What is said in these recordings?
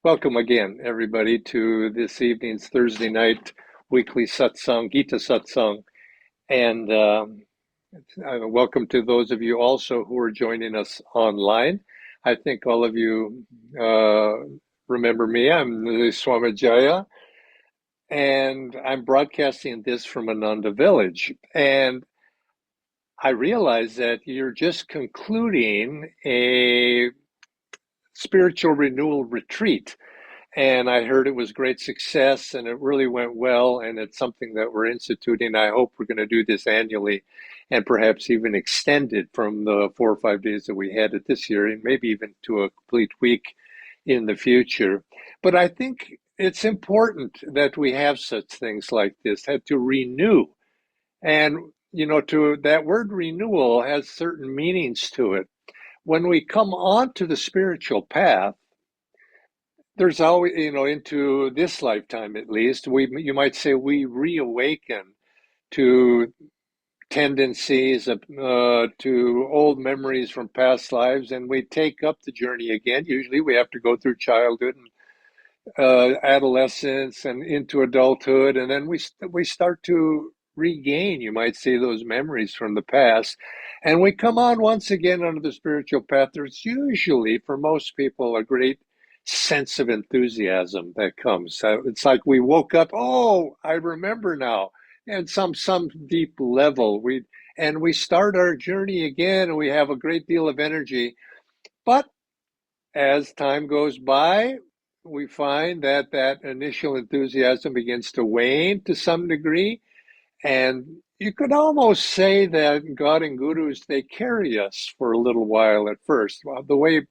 Welcome again, everybody, to this evening's Thursday night weekly satsang, Gita Satsang. And welcome to those of you also who are joining us online. I think all of you remember me. I'm Nayaswami Jaya, and I'm broadcasting this from Ananda Village. And I realize that you're just concluding a spiritual renewal retreat. And I heard it was great success and it really went well. And it's something that we're instituting. I hope we're going to do this annually and perhaps even extend it from the 4 or 5 days that we had it this year and maybe even to a complete week in the future. But I think it's important that we have such things like this, to renew. And, to that word renewal has certain meanings to it. When we come onto the spiritual path, there's always, into this lifetime at least, you might say we reawaken to tendencies to old memories from past lives, and we take up the journey again. Usually, we have to go through childhood and adolescence and into adulthood, and then we start to regain, you might say, those memories from the past, and we come on once again onto the spiritual path. There's usually, for most people, a great sense of enthusiasm that comes. It's like we woke up. Oh, I remember now, and some deep level we start our journey again, and we have a great deal of energy, but as time goes by, we find that that initial enthusiasm begins to wane to some degree. And you could almost say that God and gurus, they carry us for a little while at first. Well, the way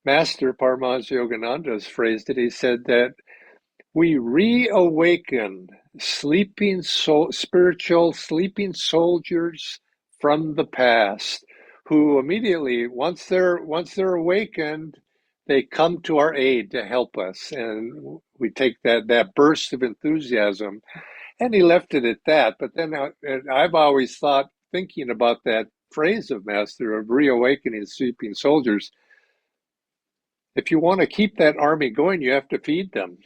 Master Paramahansa Yogananda has phrased it, he said that we reawaken spiritual sleeping soldiers from the past, who immediately, once they're awakened, they come to our aid to help us, and we take that burst of enthusiasm. And he left it at that. But then I've always thought, thinking about that phrase of Master of reawakening sleeping soldiers, if you want to keep that army going, you have to feed them,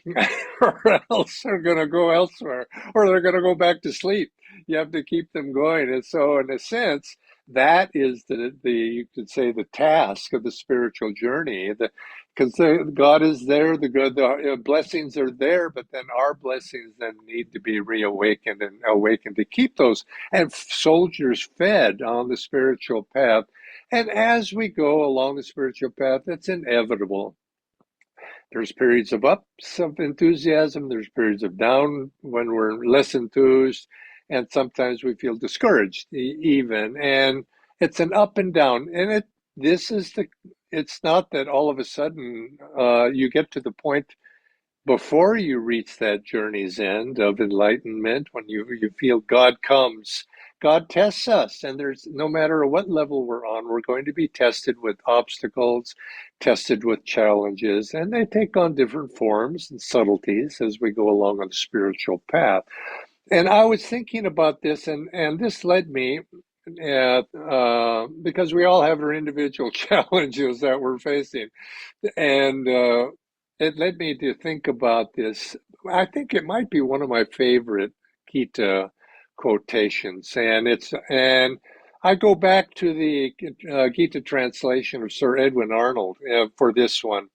or else they're going to go elsewhere, or they're going to go back to sleep. You have to keep them going, and so, in a sense, that is the you could say the task of the spiritual journey. Because God is there, the blessings are there, but then our blessings then need to be reawakened and awakened to keep those and soldiers fed on the spiritual path. And as we go along the spiritual path, it's inevitable. There's periods of ups of enthusiasm, there's periods of down when we're less enthused, and sometimes we feel discouraged even. And it's an up and down. And it's not that all of a sudden you get to the point before you reach that journey's end of enlightenment, when you feel God comes. God tests us, and there's no matter what level we're on, we're going to be tested with obstacles, tested with challenges, and they take on different forms and subtleties as we go along on the spiritual path. And I was thinking about this, and this led me, because we all have our individual challenges that we're facing, and it led me to think about this. I think it might be one of my favorite Gita quotations, and I go back to the Gita translation of Sir Edwin Arnold for this one,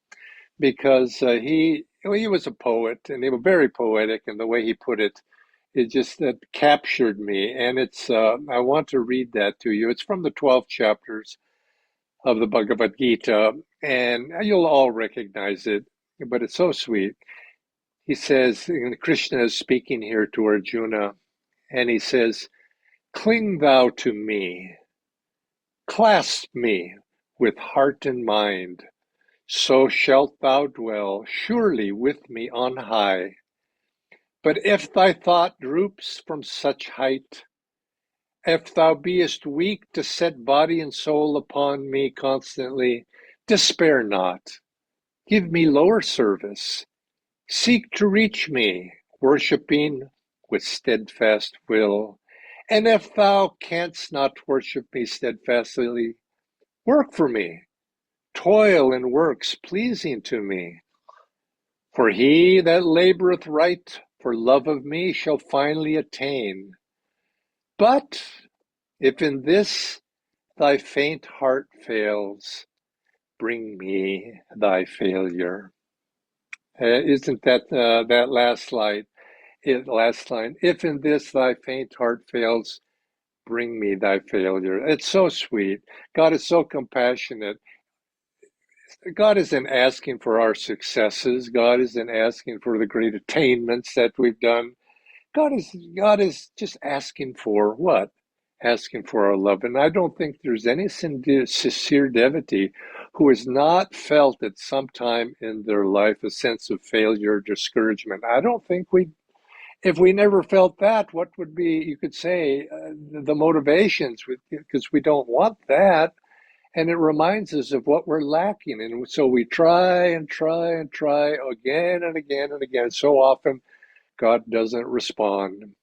because he was a poet, and he was very poetic, and the way he put it, it just that captured me. And it's I want to read that to you. It's from the 12 chapters of the Bhagavad Gita, and you'll all recognize it, but it's so sweet. He says, and Krishna is speaking here to Arjuna, and he says, "Cling thou to me, clasp me with heart and mind, so shalt thou dwell surely with me on high. But if thy thought droops from such height, if thou beest weak to set body and soul upon me constantly, despair not. Give me lower service. Seek to reach me, worshipping with steadfast will. And if thou canst not worship me steadfastly, work for me. Toil in works pleasing to me. For he that laboureth right for love of me shall finally attain. But if in this thy faint heart fails, bring me thy failure. Isn't that that last line? Last line. If in this thy faint heart fails, bring me thy failure. It's so sweet. God is so compassionate. God isn't asking for our successes. God isn't asking for the great attainments that we've done. God is just asking for what? Asking for our love. And I don't think there's any sincere devotee who has not felt at some time in their life a sense of failure, discouragement. I don't think if we never felt that, what would be, you could say, the motivations, because we don't want that. And it reminds us of what we're lacking. And so we try and try and try again and again and again. So often, God doesn't respond.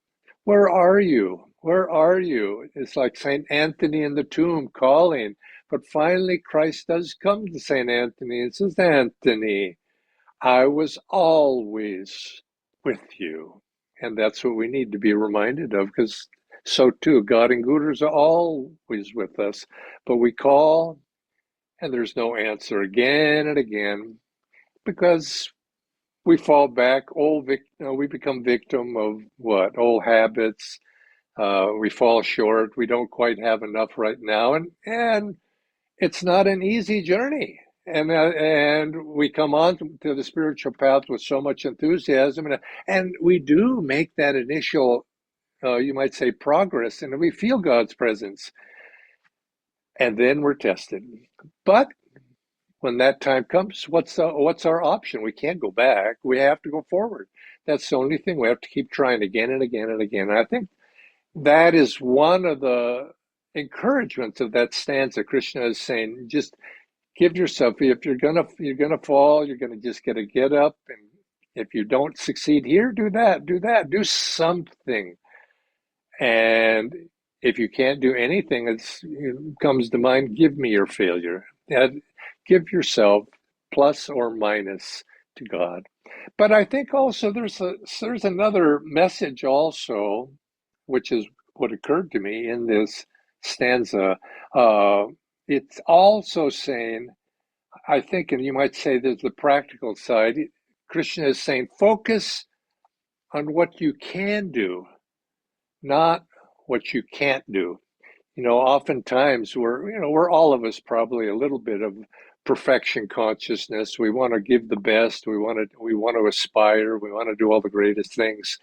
Where are you? Where are you? It's like St. Anthony in the tomb calling. But finally, Christ does come to St. Anthony and says, Anthony, I was always with you. And that's what we need to be reminded of, because so too, God and Gurus are always with us. But we call, and there's no answer again and again, because we fall back. We become victim of what? Old habits. We fall short. We don't quite have enough right now, and it's not an easy journey. And we come on to the spiritual path with so much enthusiasm, and we do make that initial, you might say, progress, and we feel God's presence, and then we're tested. But when that time comes, what's our option? We can't go back. We have to go forward. That's the only thing. We have to keep trying again and again and again. And I think that is one of the encouragements of that stanza. Krishna is saying, just give yourself. If you're gonna fall, you're gonna just get up. And if you don't succeed here, do that. Do something. And if you can't do anything, it comes to mind, give me your failure. And give yourself plus or minus to God. But I think also there's another message also, which is what occurred to me in this stanza. Uh, it's also saying, I think, and you might say there's the practical side. Krishna is saying, focus on what you can do, not what you can't do. Oftentimes we're all of us probably a little bit of perfection consciousness. We want to give the best. We want to aspire. We want to do all the greatest things,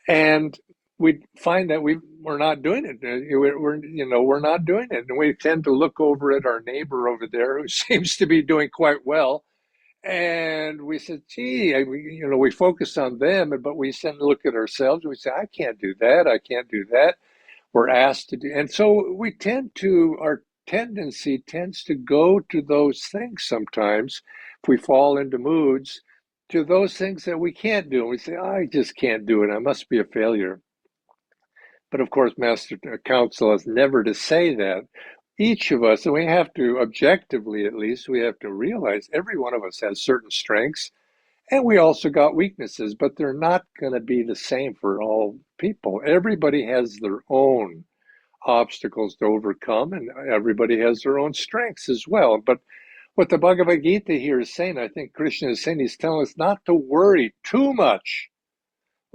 and we find that we're not doing it. We're not doing it, and we tend to look over at our neighbor over there who seems to be doing quite well. And we said, gee, we focus on them, but we tend to look at ourselves. We say, I can't do that. I can't do that. We're asked to do. And so our tendency tends to go to those things sometimes, if we fall into moods, to those things that we can't do. And we say, I just can't do it. I must be a failure. But of course, Master Counsel is never to say that. Each of us, and we have to objectively, at least, we have to realize every one of us has certain strengths, and we also got weaknesses, but they're not going to be the same for all people. Everybody has their own obstacles to overcome, and everybody has their own strengths as well. But what the Bhagavad Gita here is saying, I think Krishna is saying, he's telling us not to worry too much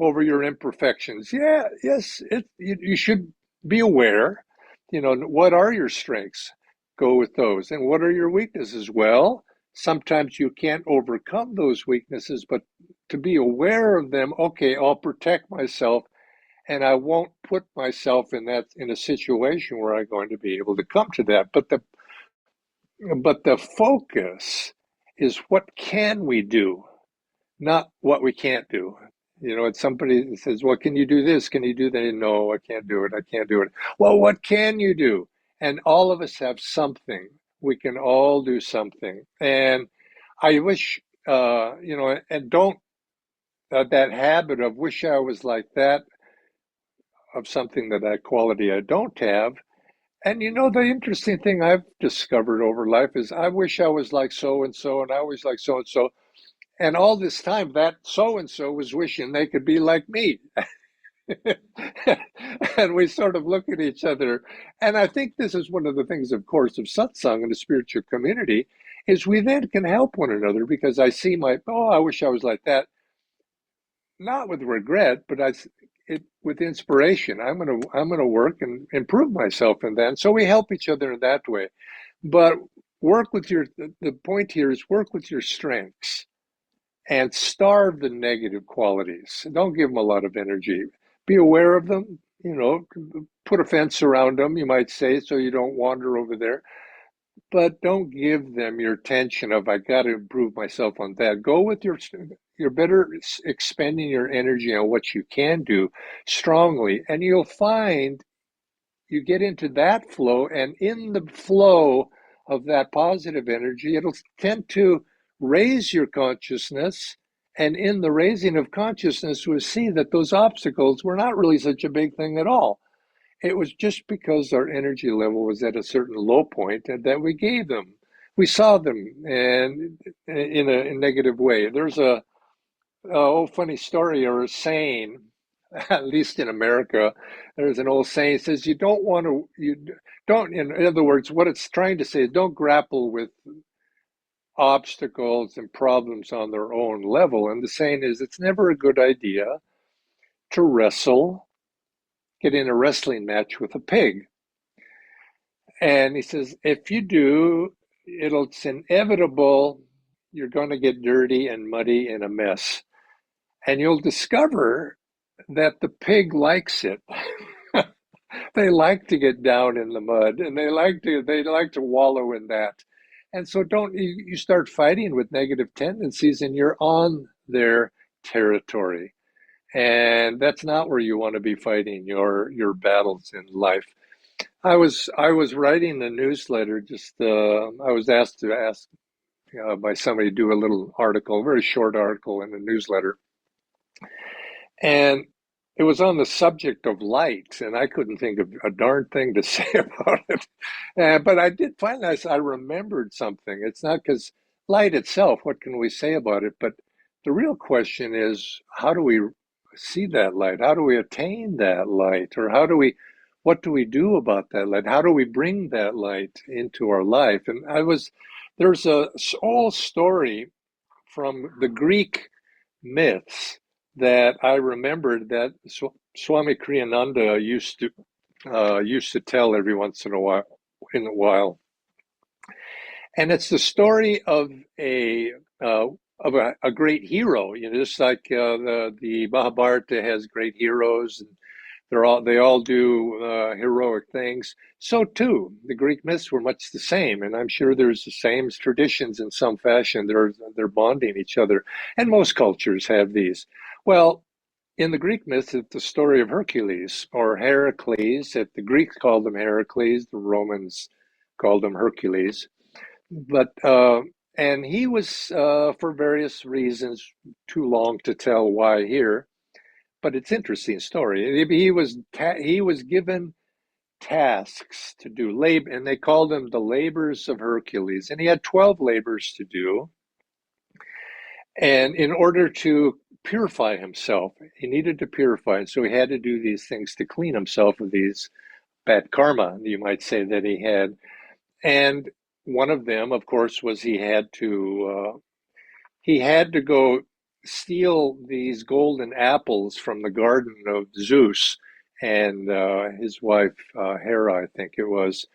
over your imperfections. Yes, you should be aware. What are your strengths? Go with those. And what are your weaknesses? Well, sometimes you can't overcome those weaknesses, but to be aware of them, okay, I'll protect myself, and I won't put myself in a situation where I'm going to be able to come to that. But the focus is, what can we do, not what we can't do. It's somebody that says, well, can you do this? Can you do that? No, I can't do it. I can't do it. Well, what can you do? And all of us have something. We can all do something. And I wish, and don't, that habit of wish I was like that, of something that quality I don't have. And the interesting thing I've discovered over life is I wish I was like so and so, and I was like so and so. And all this time, that so-and-so was wishing they could be like me. And we sort of look at each other. And I think this is one of the things, of course, of satsang and the spiritual community, is we then can help one another because I see I wish I was like that. Not with regret, but with inspiration. I'm gonna work and improve myself in that. And so we help each other in that way. But the point here is work with your strengths and starve the negative qualities. Don't give them a lot of energy. Be aware of them, put a fence around them, you might say, so you don't wander over there. But don't give them your attention of, I got to improve myself on that. Go with you're better expending your energy on what you can do strongly, and you'll find you get into that flow, and in the flow of that positive energy, it'll tend to raise your consciousness. And in the raising of consciousness, we'll see that those obstacles were not really such a big thing at all. It was just because our energy level was at a certain low point and that we gave them. We saw them and in a negative way. There's a old funny story or a saying, at least in America, there's an old saying that says you don't, in other words, what it's trying to say is don't grapple with obstacles and problems on their own level. And the saying is it's never a good idea to get in a wrestling match with a pig. And he says, if you do, it's inevitable you're going to get dirty and muddy and a mess. And you'll discover that the pig likes it. They like to get down in the mud and they like to wallow in that. And so don't you start fighting with negative tendencies and you're on their territory. And that's not where you want to be fighting your battles in life. I was writing a newsletter. I was asked to ask by somebody to do a little article, a very short article in a newsletter, and it was on the subject of light, and I couldn't think of a darn thing to say about it. But I did find I remembered something. It's not because light itself, what can we say about it? But the real question is, how do we see that light? How do we attain that light? Or what do we do about that light? How do we bring that light into our life? And there's a whole story from the Greek myths that I remembered that Swami Kriyananda used to tell every once in a while, and it's the story of a great hero. Just like the Mahabharata has great heroes, and they all do heroic things. So too, the Greek myths were much the same, and I'm sure there's the same traditions in some fashion. They're bonding each other, and most cultures have these. Well, in the Greek myths, it's the story of Hercules or Heracles. The Greeks called him Heracles, the Romans called him Hercules. But and he was, for various reasons, too long to tell why here. But it's an interesting story. He was given tasks to do, labor, and they called them the labors of Hercules. And he had 12 labors to do. And in order to purify himself, he needed to purify. And so he had to do these things to clean himself of these bad karma, you might say, that he had. And one of them, of course, was he had to go steal these golden apples from the garden of Zeus and his wife Hera, I think it was.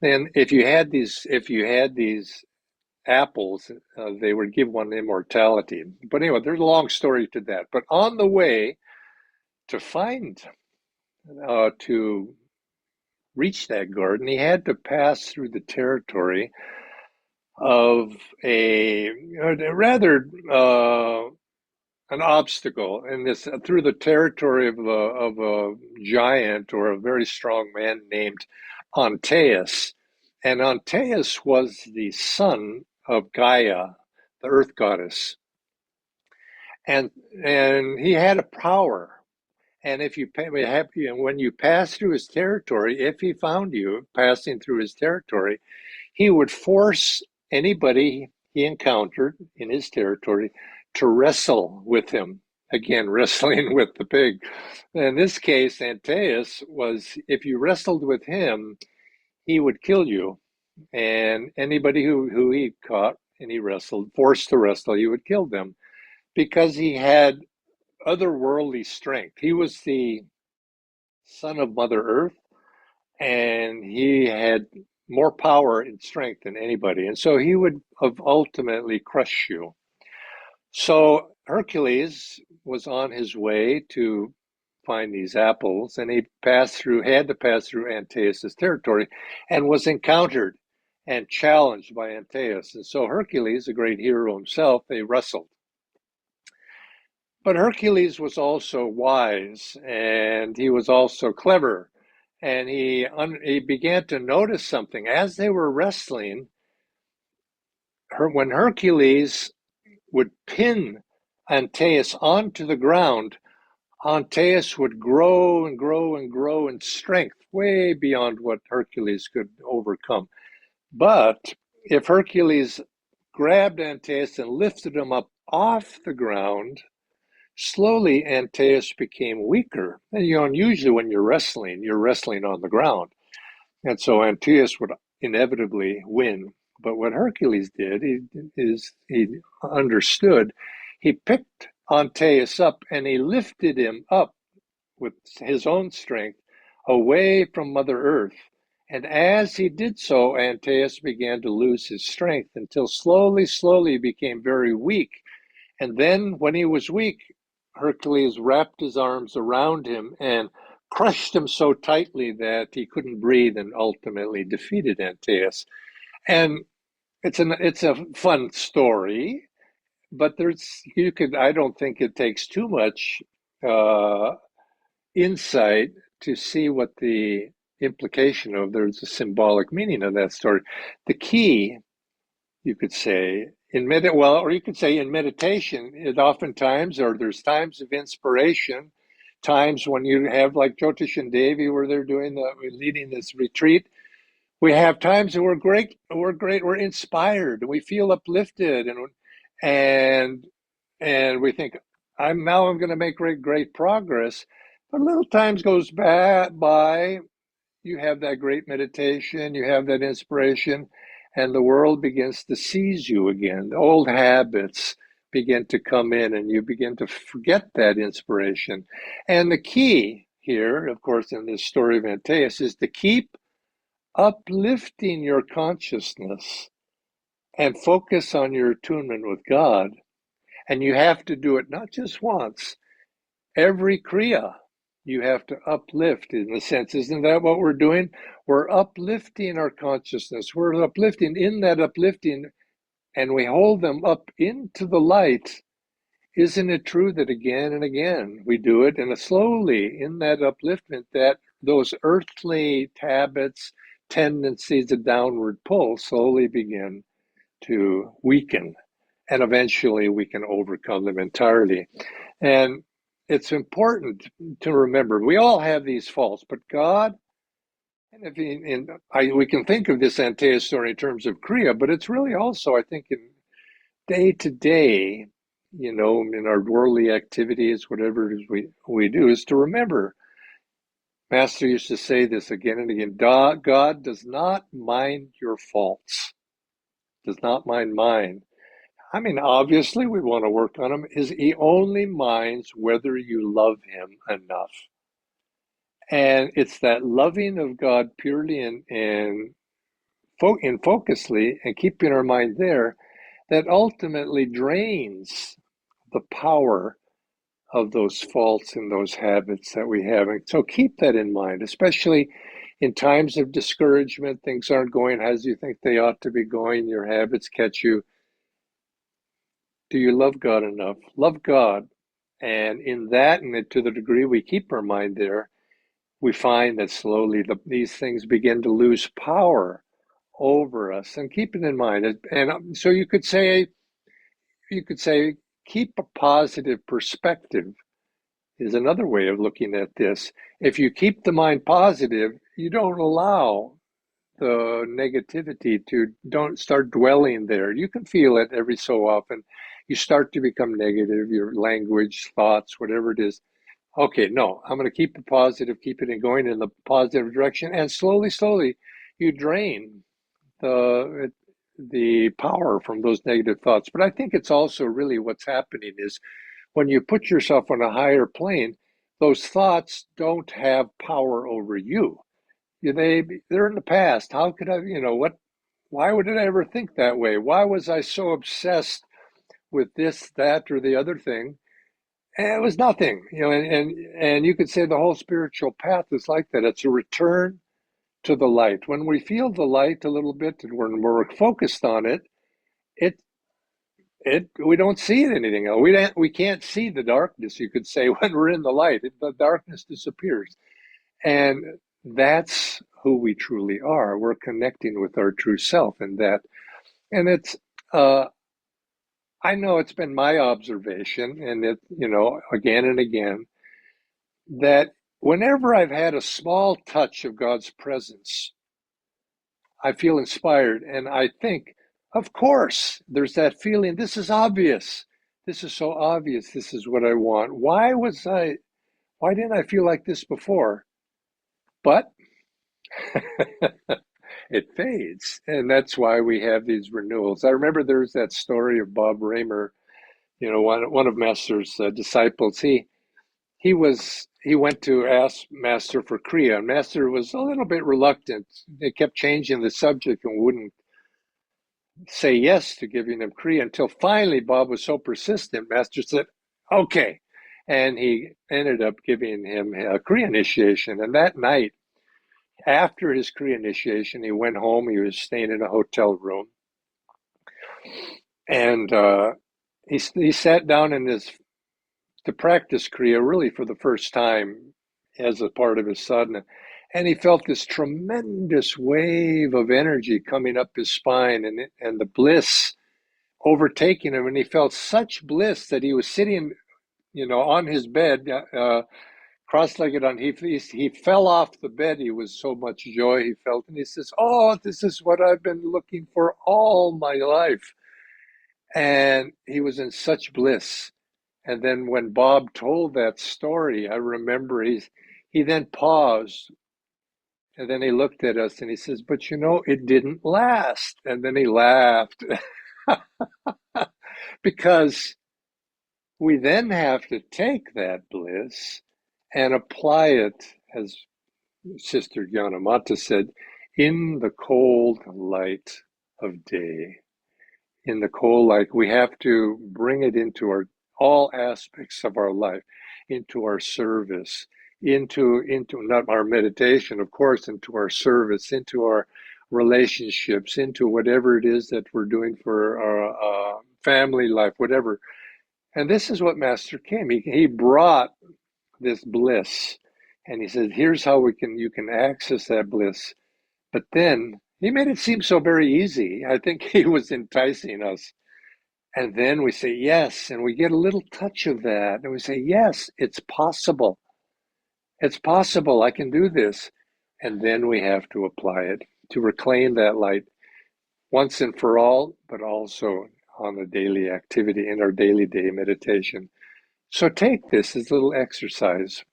And if you had these apples, they would give one immortality. But anyway, there's a long story to that. But on the way to reach that garden, he had to pass through the territory of a rather an obstacle in this through the territory of a giant or a very strong man named Antaeus. And Antaeus was the son of Gaia, the earth goddess. And he had a power. And when you pass through his territory, if he found you passing through his territory, he would force anybody he encountered in his territory to wrestle with him. Again, wrestling with the pig. In this case, Antaeus was, if you wrestled with him, he would kill you. And anybody who he caught and he wrestled, forced to wrestle, he would kill them because he had otherworldly strength. He was the son of Mother Earth, and he had more power and strength than anybody. And so he would have ultimately crushed you. So Hercules was on his way to find these apples, and he had to pass through Antaeus' territory and was encountered and challenged by Antaeus. And so Hercules, a great hero himself, they wrestled. But Hercules was also wise, and he was also clever, and he began to notice something as they were wrestling. When Hercules would pin Antaeus onto the ground, Antaeus would grow and grow and grow in strength, way beyond what Hercules could overcome. But if Hercules grabbed Antaeus and lifted him up off the ground, slowly Antaeus became weaker. And usually when you're wrestling on the ground. And so Antaeus would inevitably win. But what Hercules did he understood. He picked Antaeus up and he lifted him up with his own strength away from Mother Earth. And as he did so, Antaeus began to lose his strength until slowly he became very weak. And then when he was weak, Hercules wrapped his arms around him and crushed him so tightly that he couldn't breathe and ultimately defeated Antaeus. And it's a fun story, but I don't think it takes too much insight to see what the implication of, there's a symbolic meaning of that story. The key, you could say, or you could say in meditation, there's times of inspiration, times when you have, like Jyotish and Devi, where they're leading this retreat. We have times that we're inspired, we feel uplifted, and we think, I'm going to make great progress. But little times goes by, you have that great meditation, you have that inspiration, and the world begins to seize you again. The old habits begin to come in, and you begin to forget that inspiration. And the key here, of course, in this story of Antaeus, is to keep uplifting your consciousness and focus on your attunement with God. And you have to do it not just once, every Kriya. You have to uplift, in a sense. Isn't that what we're doing? We're uplifting our consciousness. We're uplifting, in that uplifting, and we hold them up into the light. Isn't it true that again and again we do it, and slowly in that upliftment, that those earthly habits, tendencies of downward pull slowly begin to weaken, and eventually we can overcome them entirely. And it's important to remember, we all have these faults, but God, we can think of this Antaeus story in terms of Kriya, but it's really also, I think, in day to day, in our worldly activities, whatever it is we do, is to remember. Master used to say this again and again: God does not mind your faults, does not mind mine. I mean, obviously we want to work on him. He only minds whether you love him enough. And it's that loving of God purely and focusly, and keeping our mind there, that ultimately drains the power of those faults and those habits that we have. And so keep that in mind, especially in times of discouragement. Things aren't going as you think they ought to be going. Your habits catch you. Do you love God enough? Love God. And in that, and to the degree we keep our mind there, we find that slowly these things begin to lose power over us. And keep it in mind. And so you could say, keep a positive perspective is another way of looking at this. If you keep the mind positive, you don't allow the negativity don't start dwelling there. You can feel it every so often. you start to become negative, your language, thoughts, whatever it is. Okay, no, I'm going to keep it positive, keep it going in the positive direction, and slowly, slowly, you drain the the power from those negative thoughts. But I think it's also really what's happening is when you put yourself on a higher plane, those thoughts don't have power over you. They're in the past. How could I, what? Why would I ever think that way? Why was I so obsessed with this, that, or the other thing? And it was nothing, and you could say the whole spiritual path is like that. It's a return to the light. When we feel the light a little bit and when we're focused on it, it we don't see anything else. We can't see the darkness, you could say, when we're in the light. The darkness disappears. And that's who we truly are. We're connecting with our true self in that. And it's I know it's been my observation, and again and again, that whenever I've had a small touch of God's presence, I feel inspired and I think, of course, there's that feeling, this is obvious. This is so obvious. This is what I want. Why didn't I feel like this before? But it fades. And that's why we have these renewals. I remember there's that story of Bob Raymer, one of Master's disciples. He went to ask Master for Kriya, and Master was a little bit reluctant. They kept changing the subject and wouldn't say yes to giving him Kriya until finally Bob was so persistent, Master said, okay. And he ended up giving him a Kriya initiation. And that night, after his Kriya initiation, he went home. He was staying in a hotel room. And he sat down to practice Kriya really for the first time as a part of his sadhana. And he felt this tremendous wave of energy coming up his spine and the bliss overtaking him. And he felt such bliss that he was sitting, on his bed, cross-legged he fell off the bed. He was so much joy he felt. And he says, oh, this is what I've been looking for all my life. And he was in such bliss. And then when Bob told that story, I remember he then paused and then he looked at us and he says, but it didn't last. And then he laughed because we then have to take that bliss and apply it, as Sister Gyanamata said, in the cold light of day. In the cold light, we have to bring it into all aspects of our life, into our service, into not our meditation, of course, into our service, into our relationships, into whatever it is that we're doing for our family life, whatever. And this is what Master came. He brought this bliss, and he said, "Here's how you can access that bliss." But then he made it seem so very easy. I think he was enticing us. And then we say yes, and we get a little touch of that, and we say, yes, it's possible. It's possible. I can do this. And then we have to apply it to reclaim that light once and for all, but also on a daily activity in our daily day meditation. So take this as a little exercise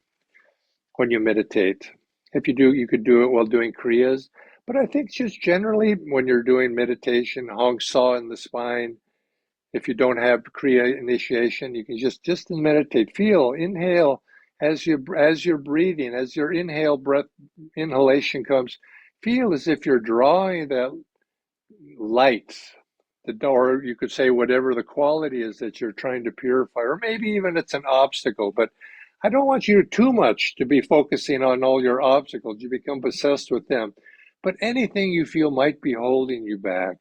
when you meditate. If you do, you could do it while doing Kriyas. But I think just generally when you're doing meditation, Hong Saw in the spine, if you don't have Kriya initiation, you can just meditate. Feel, inhale as you're breathing, as your inhalation comes. Feel as if you're drawing that light, or you could say whatever the quality is that you're trying to purify, or maybe even it's an obstacle. But I don't want you too much to be focusing on all your obstacles. You become obsessed with them. But anything you feel might be holding you back,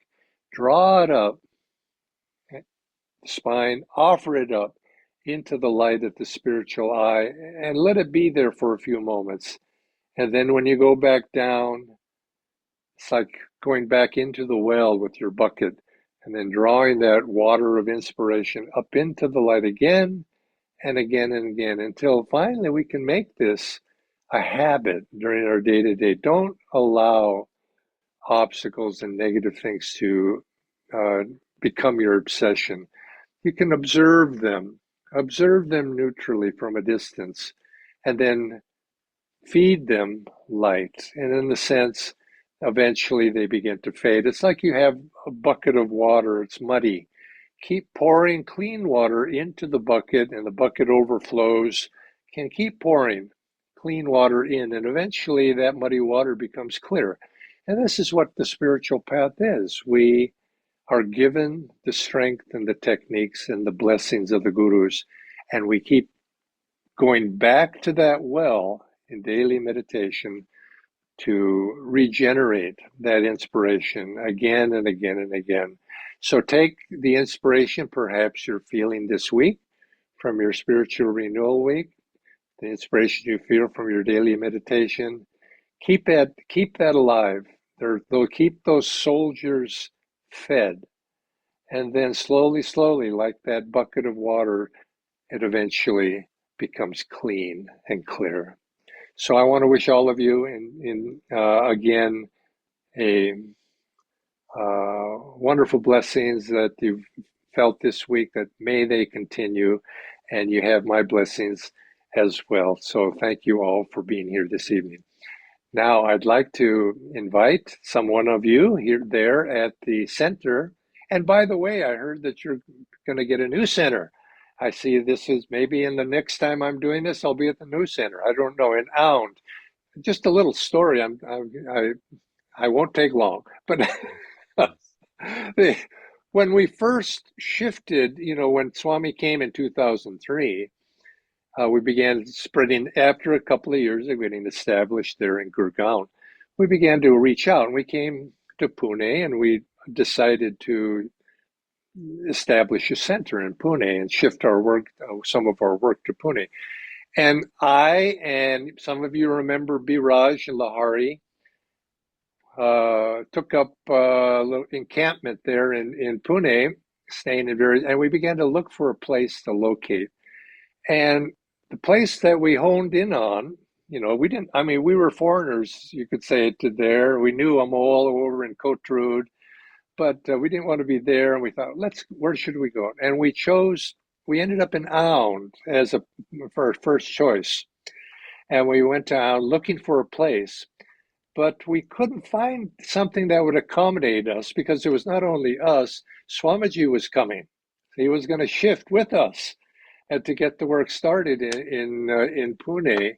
draw it up, spine, offer it up into the light of the spiritual eye, and let it be there for a few moments. And then when you go back down, it's like going back into the well with your bucket and then drawing that water of inspiration up into the light again and again and again until finally we can make this a habit during our day-to-day. Don't allow obstacles and negative things to become your obsession. You can observe them neutrally from a distance, and then feed them light. And in the sense, eventually they begin to fade. It's like you have a bucket of water, it's muddy. Keep pouring clean water into the bucket, and the bucket overflows. Can keep pouring clean water in, and eventually that muddy water becomes clear. And this is what the spiritual path is. We are given the strength and the techniques and the blessings of the gurus, and we keep going back to that well in daily meditation to regenerate that inspiration again and again and again. So take the inspiration perhaps you're feeling this week from your spiritual renewal week, the inspiration you feel from your daily meditation. Keep that alive. They'll keep those soldiers fed. And then slowly, slowly, like that bucket of water, it eventually becomes clean and clear. So I want to wish all of you, again, a wonderful blessings that you've felt this week, that may they continue, and you have my blessings as well. So thank you all for being here this evening. Now I'd like to invite one of you here there at the center. And by the way, I heard that you're going to get a new center. I see this is maybe in the next time I'm doing this, I'll be at the new center. I don't know, in Ound. Just a little story. I won't take long, but when we first shifted, when Swami came in 2003, we began spreading after a couple of years of getting established there in Gurgaon. We began to reach out, and we came to Pune, and we decided to establish a center in Pune and shift our work, some of our work to Pune. And I, and some of you remember Biraj Lahari, took up a little encampment there in Pune, staying in and we began to look for a place to locate. And the place that we honed in on, we were foreigners, you could say, to there. We knew them all over in Kotrud, but we didn't want to be there. And we thought, where should we go? And we ended up in Aund for our first choice. And we went to Aund looking for a place, but we couldn't find something that would accommodate us, because it was not only us, Swamiji was coming. He was going to shift with us and to get the work started in Pune.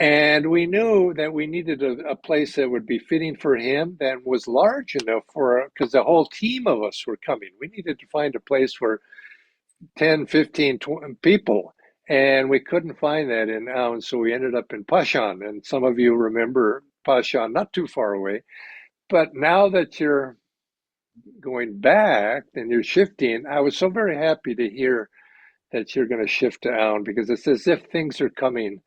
And we knew that we needed a place that would be fitting for him, that was large enough because the whole team of us were coming. We needed to find a place for 10, 15, 20 people. And we couldn't find that in Aoun, so we ended up in Pashan. And some of you remember Pashan, not too far away. But now that you're going back and you're shifting, I was so very happy to hear that you're going to shift to Aoun, because it's as if things are coming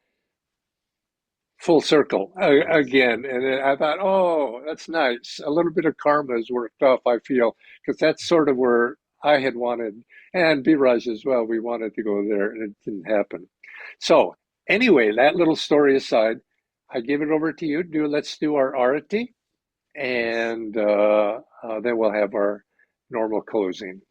full circle again. And I thought, oh, that's nice. A little bit of karma has worked off, I feel, because that's sort of where I had wanted, and Biraj as well. We wanted to go there, and it didn't happen. So anyway, that little story aside, I give it over to you. Let's do our arati, and then we'll have our normal closing.